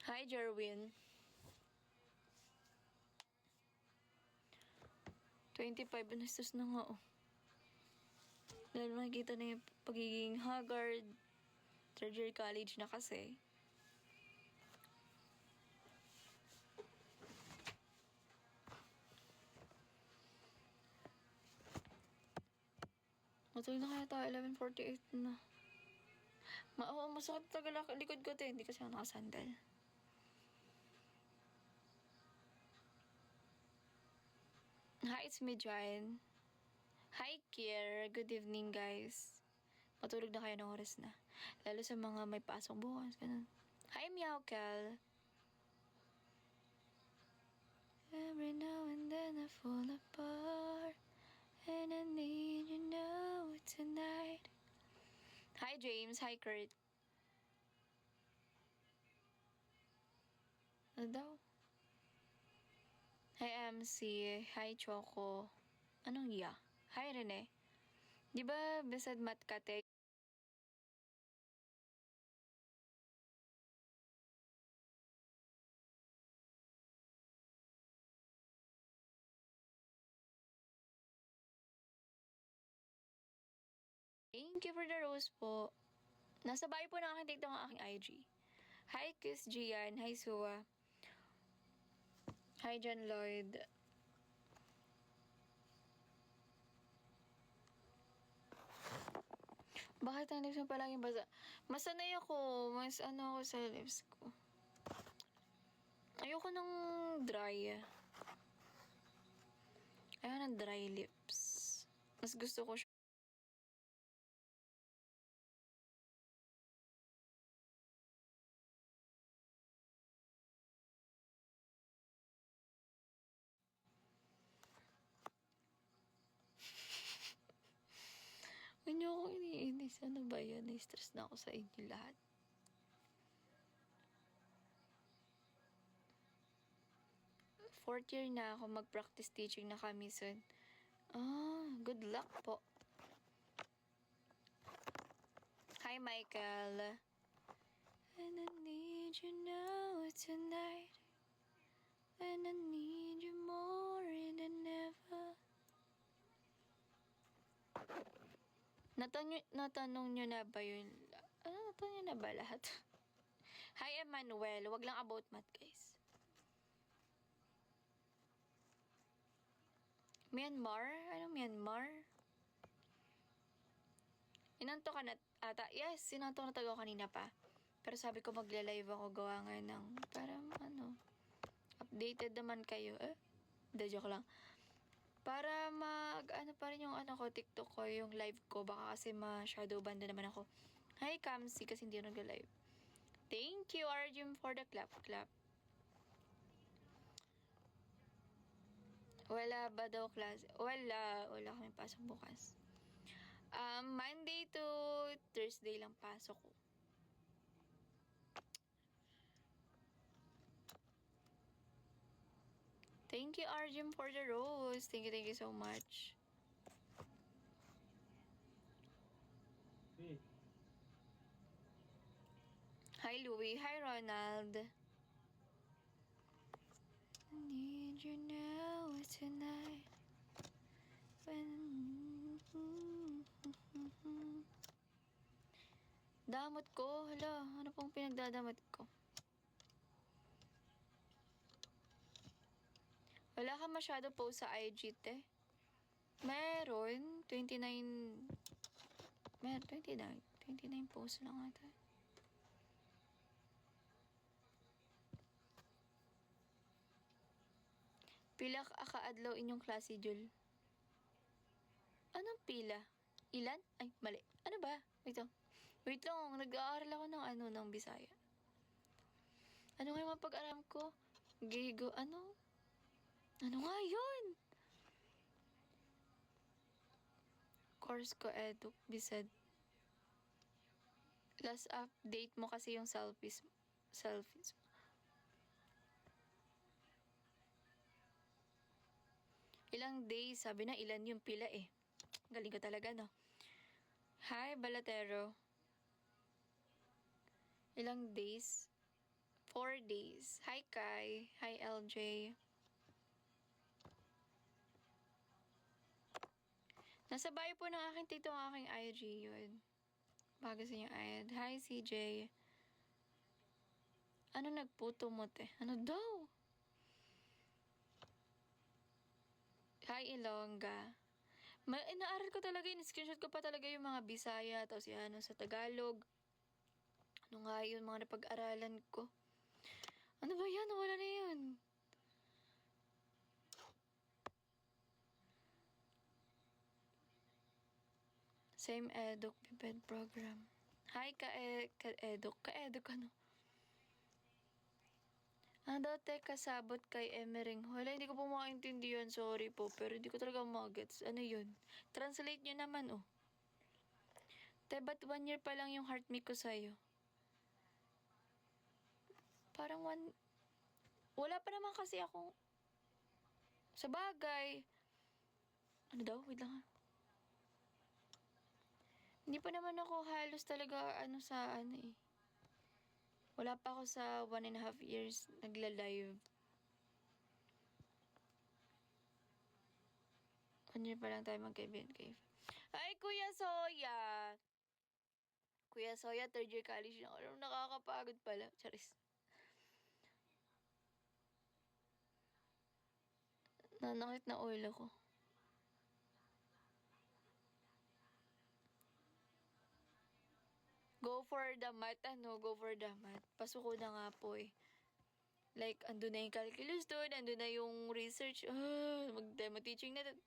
Hi, Jerwin. 25 anestos na nga, oh. Dahil makikita na yung pagiging haggard. Third year college na kasi. Matuloy na kaya tayo, 11:48 na. Masakit talaga likod ko, te. Hindi kasi ako nakasandal. Hi, it's me, Joanne. Hi, Kier. Good evening, guys. Matulog na kayo ng oras na. Lalo sa mga may pasok bukas. Ganun. Hi, Meowcal. Every now and then I fall apart, and I need you now tonight. Hi, James. Hi, Kurt. Ano daw? Hi, MC. Hi, Choco. Anong ya? Hi, Rene. Di ba besad mat ka, te? Thank you for the rose po. Nasa bahay po ng aking TikTok ang aking IG. Hi, Kiss Gian. Hi, Sua. Hi, John Lloyd. Bakit ang lips mo palaging basa? Masanay ako. Mas ano ako sa lips ko. Ayoko ng dry. Ayoko ng dry lips. Mas gusto ko siya. Huwag niyo ako iniinis. Ano ba yan? Na-stress na ako sa inyo lahat. Fourth year na ako. Mag-practice teaching na kami soon. Good luck po. Hi, Michael. And I need you now tonight. And I need you more than ever. Natanong nyo na ba yun? Natanong nyo na ba lahat? Hi, Emmanuel. Wag lang about math, guys. Myanmar? Anong Myanmar? Inanto ka na ata? Yes, inanto na tago kanina pa. Pero sabi ko magla-live ako gawa nga ng parang updated naman kayo. Joke lang. Para ano pa rin yung ko, TikTok ko, yung live ko. Baka kasi ma-shadow banda naman ako. Hi, Kamsi, kasi hindi nag-live. Thank you, Arjun, for the clap. Wala ba daw klase? Wala kami pasok bukas. Monday to Thursday lang pasok ko. Thank you, Arjun, for the rose. Thank you so much. Hey. Hi, Louie. Hi, Ronald. I need you now tonight. Damot ko. Hala, ano pong pinagdadamot ko? Wala ka masyado post sa IG, te. Meron. 29 posts lang ata. Pila ka adlaw inyong klase, Jul? Anong pila? Ilan? Ay, mali. Ano ba? Wait lang. Nag-aaral ako ng Bisaya. Ano nga yung mapag-aram ko? Gigo, ano? Ano nga yun? Course ko, Bisad. Last update mo kasi yung selfies. Ilang days, sabi na ilan yung pila eh. Galing ko talaga, no? Hi, Balatero. Ilang days? 4 days. Hi, Kai. Hi, LJ. Nasa bio po ng aking tito ang aking IG yun. Bago sa inyong ad. Hi, CJ. Ano nagputo mo, te? Ano daw? Hi, Ilongga. Inaaral ko talaga yun. Screenshot ko pa talaga yung mga Bisaya, tapos yan, sa Tagalog. Ano nga yun, mga napag-aralan ko. Ano ba yan? Wala na yun. Same eduk, PIPED program. Hi, ka-eduk. Ka-eduk ano? Ano daw, te, kasabot kay Emering? Wala, hindi ko po makaintindihan. Sorry po, pero hindi ko talaga magets. Ano yun? Translate nyo naman, oh. Te, ba't 1 year pa lang yung heart me ko sa'yo? Parang wala pa naman kasi akong... Sa bagay. Ano daw? Wait lang ha. Hindi pa naman ako halos talaga eh. Wala pa ako sa 1.5 years nagla-live. 1 year pa lang tayo magkaibigan kay. Ay, Kuya Soya! Kuya Soya, 3rd year college na ako. Nakakapagod pala. Charis. Nanakit na ulo ko. Go for the math, go for the math. Pasuko na nga po eh. Like, andun na yung calculus doon, andun na yung research. Mag-demo teaching na doon.